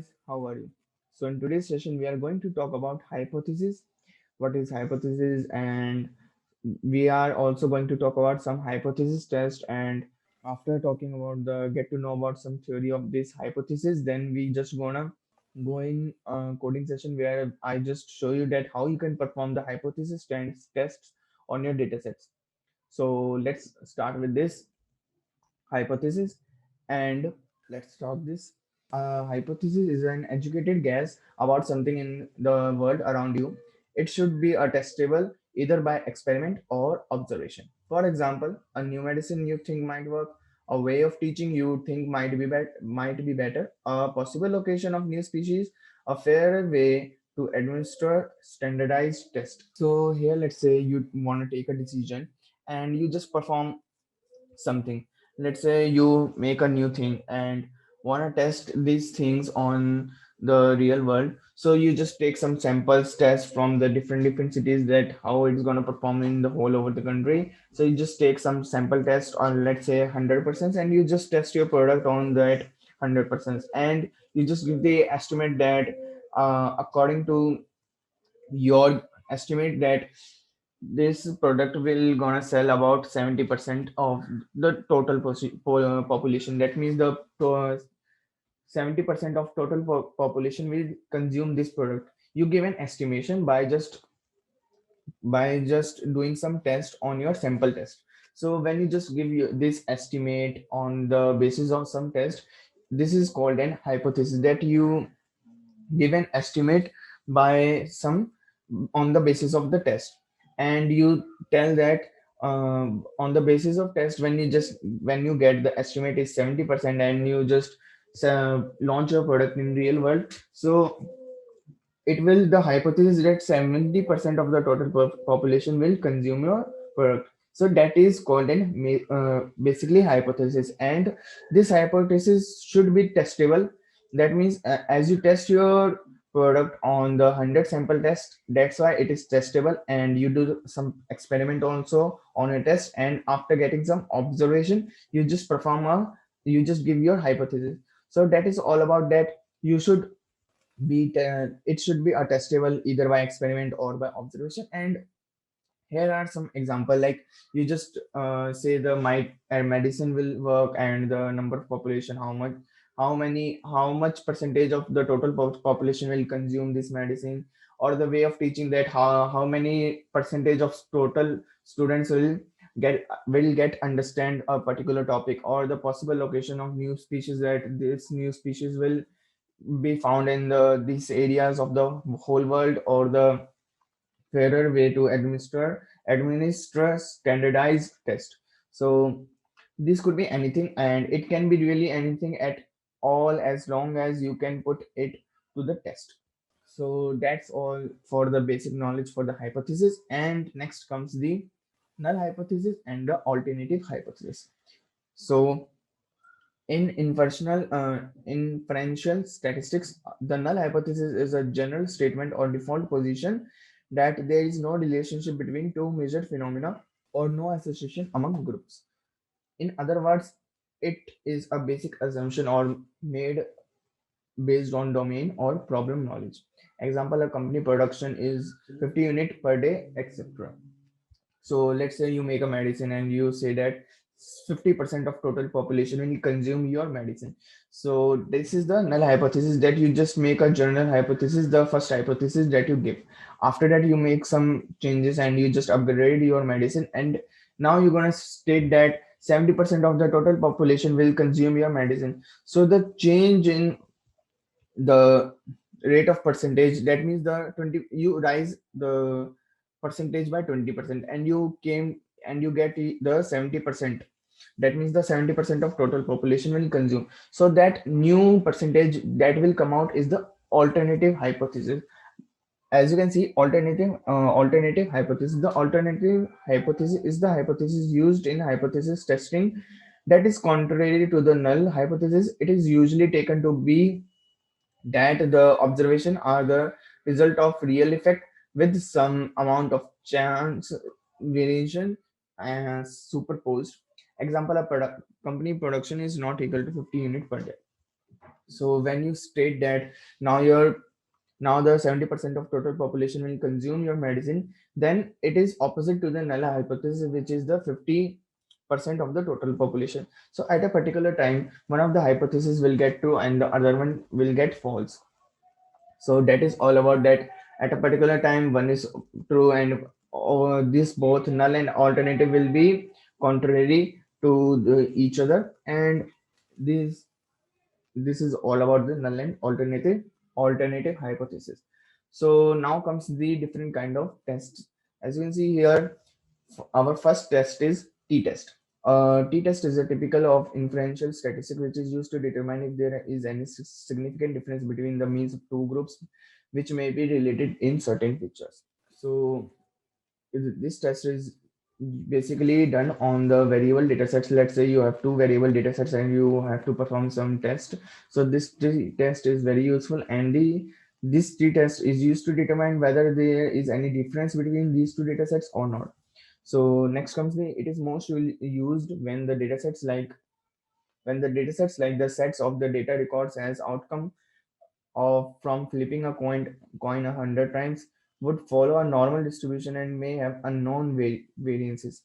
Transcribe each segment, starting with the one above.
guys, how are you? So in today's session we are going to talk about hypothesis, what is hypothesis, and we are also going to talk about some hypothesis test. And after talking about the get to know about some theory of this hypothesis, then we just gonna go in coding session where I just show you that how you can perform the hypothesis tests on your datasets. So let's start with this hypothesis, and let's talk this. A hypothesis is an educated guess about something in the world around you. It should be a testable either by experiment or observation. For example, a new medicine you think might work, a way of teaching you think might be better, a possible location of new species, a fair way to administer standardized test. So here, let's say you want to take a decision and you just perform something. Let's say you make a new thing and want to test these things on the real world, so you just take some samples test from the different cities, that how it's going to perform in the whole over the country. So you just take some sample test on, let's say, 100%, and you just test your product on that 100%, and you just give the estimate that according to your estimate that this product will gonna sell about 70% of the total population. That means the 70% of total population will consume this product. You give an estimation by just doing some test on your sample test. So when you just give you this estimate on the basis of some test, this is called an hypothesis, that you give an estimate by some on the basis of the test. And you tell that on the basis of test, when you get the estimate is 70% and you just launch your product in real world, so it will the hypothesis that 70% of the total population will consume your product. So that is called an basically hypothesis, and this hypothesis should be testable. That means as you test your product on the 100 sample test, that's why it is testable, and you do some experiment also on a test, and after getting some observation, you just give your hypothesis. So that is all about that. You should it should be attestable either by experiment or by observation. And here are some example, like you just say the medicine will work, and the number of population, how much percentage of the total population will consume this medicine, or the way of teaching, that how many percentage of total students will get understand a particular topic, or the possible location of new species, that this new species will be found in these areas of the whole world, or the fairer way to administer standardized test. So this could be anything, and it can be really anything at all, as long as you can put it to the test. So that's all for the basic knowledge for the hypothesis. And next comes the null hypothesis and the alternative hypothesis. So inferential statistics, the null hypothesis is a general statement or default position that there is no relationship between two measured phenomena, or no association among groups. In other words, it is a basic assumption or made based on domain or problem knowledge. Example, a company production is 50 unit per day, etc. So let's say you make a medicine and you say that 50% of total population will consume your medicine. So this is the null hypothesis, that you just make a general hypothesis, the first hypothesis that you give. After that, you make some changes and you just upgrade your medicine, and now you're going to state that 70% of the total population will consume your medicine. So the change in the rate of percentage, that means the 20, you rise the percentage by 20%, and you get the 70%. That means the 70% of total population will consume. So that new percentage that will come out is the alternative hypothesis. As you can see, alternative hypothesis, the alternative hypothesis is the hypothesis used in hypothesis testing that is contrary to the null hypothesis. It is usually taken to be that the observation are the result of real effect with some amount of chance variation superposed. Example, a company production is not equal to 50 unit per day. So when you state that now your now the 70% of total population will consume your medicine, then it is opposite to the null hypothesis, which is the 50% of the total population. So at a particular time, one of the hypotheses will get true and the other one will get false. So that is all about that. At a particular time, one is true, and this both null and alternative will be contrary to each other. And this this is all about the null and alternative hypothesis. So now comes the different kind of tests. As you can see here, our first test is t-test. T-test is a typical of inferential statistic which is used to determine if there is any significant difference between the means of two groups which may be related in certain features. So this test is basically done on the variable datasets. Let's say you have two variable datasets and you have to perform some test. So this test is very useful, and this t-test is used to determine whether there is any difference between these two datasets or not. So next comes the it is most used when the datasets like the sets of the data records as outcome of from flipping a coin 100 times would follow a normal distribution and may have unknown variances.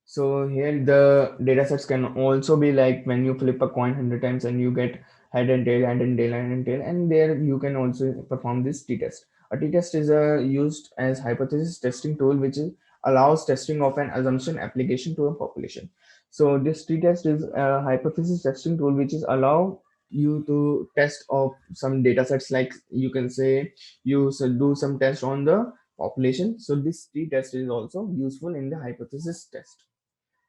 So here the data sets can also be like when you flip a coin 100 times and you get head and tail, head and tail, head and tail, and there you can also perform this t-test. A t-test is used as hypothesis testing tool which allows testing of an assumption application to a population. So this t-test is a hypothesis testing tool which is allow you to test of some data sets, like you can say do some test on the population. So this t-test is also useful in the hypothesis test.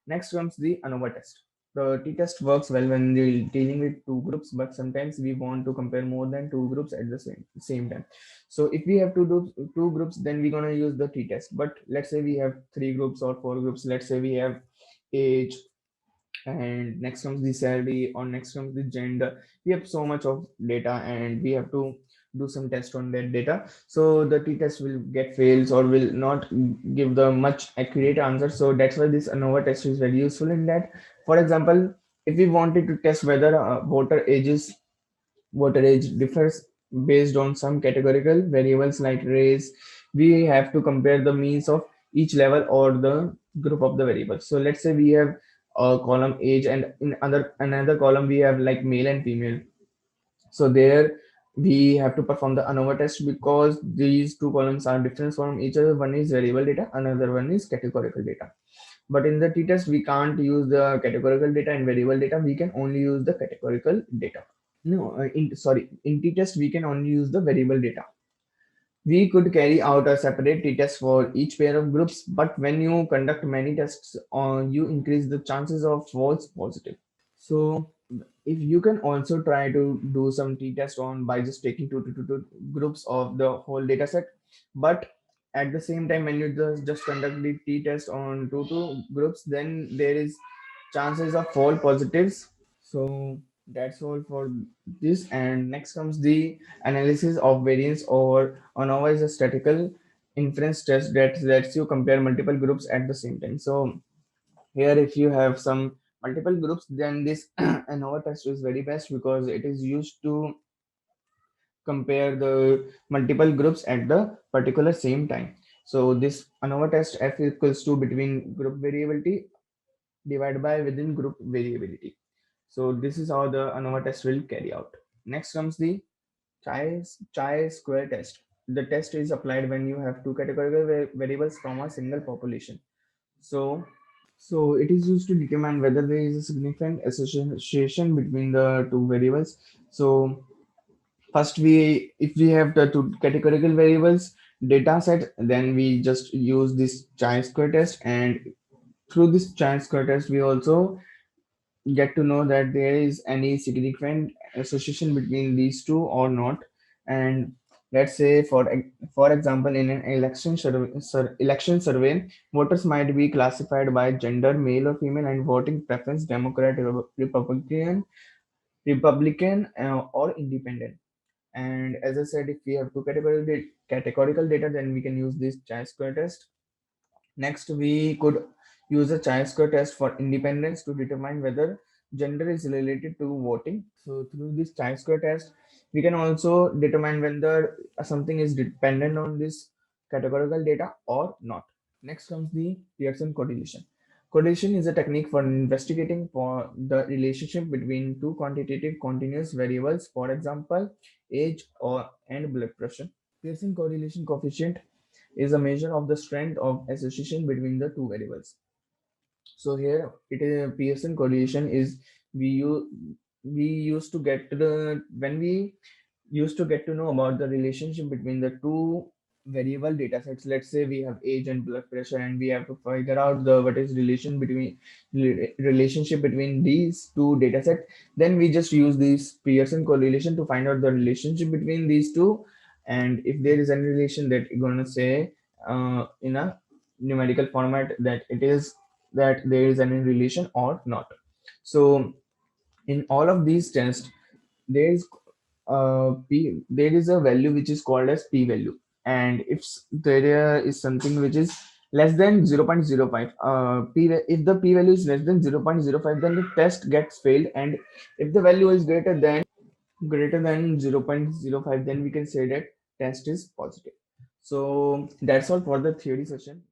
Next comes the ANOVA test. The t-test works well when we're dealing with two groups, but sometimes we want to compare more than two groups at the same time. So if we have to do two groups, then we're gonna use the t-test. But let's say we have three groups or four groups. Let's say we have age, and next comes the salary, or next comes the gender. We have so much of data and we have to do some test on that data, so the t-test will get fails or will not give the much accurate answer. So that's why this ANOVA test is very useful in that. For example, if we wanted to test whether voter age differs based on some categorical variables like race, we have to compare the means of each level or the group of the variables. So let's say we have a column age, and in another column we have like male and female. So there we have to perform the ANOVA test because these two columns are different from each other. One is variable data, another one is categorical data. But in the t-test we can't use the categorical data and variable data, we can only use the categorical data. No, in t-test we can only use the variable data. We could carry out a separate t-test for each pair of groups, but when you conduct many tests, you increase the chances of false positive. So if you can also try to do some t-test on by just taking two groups of the whole data set, but at the same time when you just conduct the t-test on two groups, then there is chances of false positives. So that's all for this. And next comes the analysis of variance over ANOVA is a statistical inference test that lets you compare multiple groups at the same time. So here, if you have some multiple groups, then this ANOVA test is very best because it is used to compare the multiple groups at the particular same time. So this ANOVA test F equals to between group variability divided by within group variability. So this is how the ANOVA test will carry out. Next comes the chi-square test. The test is applied when you have two categorical variables from a single population. So So it is used to determine whether there is a significant association between the two variables. So first if we have the two categorical variables data set, then we just use this chi-square test, and through this chi-square test we also get to know that there is any significant association between these two or not. And let's say for example, in an election survey, voters might be classified by gender, male or female, and voting preference, Democrat, Republican, or Independent. And as I said, if we have two categorical data, then we can use this chi-square test. Next, we could use a chi-square test for independence to determine whether gender is related to voting. So through this chi-square test, we can also determine whether something is dependent on this categorical data or not. Next comes the Pearson correlation. Correlation is a technique for investigating for the relationship between two quantitative continuous variables, for example, age or and blood pressure. Pearson correlation coefficient is a measure of the strength of association between the two variables. So here it is Pearson correlation is we use we used to get to the when we used to get to know about the relationship between the two variable data sets. Let's say we have age and blood pressure, and we have to figure out the what is relationship between these two data sets. Then we just use this Pearson correlation to find out the relationship between these two, and if there is any relation, that you're gonna say in a numerical format that it is that there is any relation or not. So in all of these tests, there is there is a value which is called as p value, and if there is something which is less than 0.05, if the p value is less than 0.05, then the test gets failed, and if the value is greater than 0.05, then we can say that test is positive. So that's all for the theory session.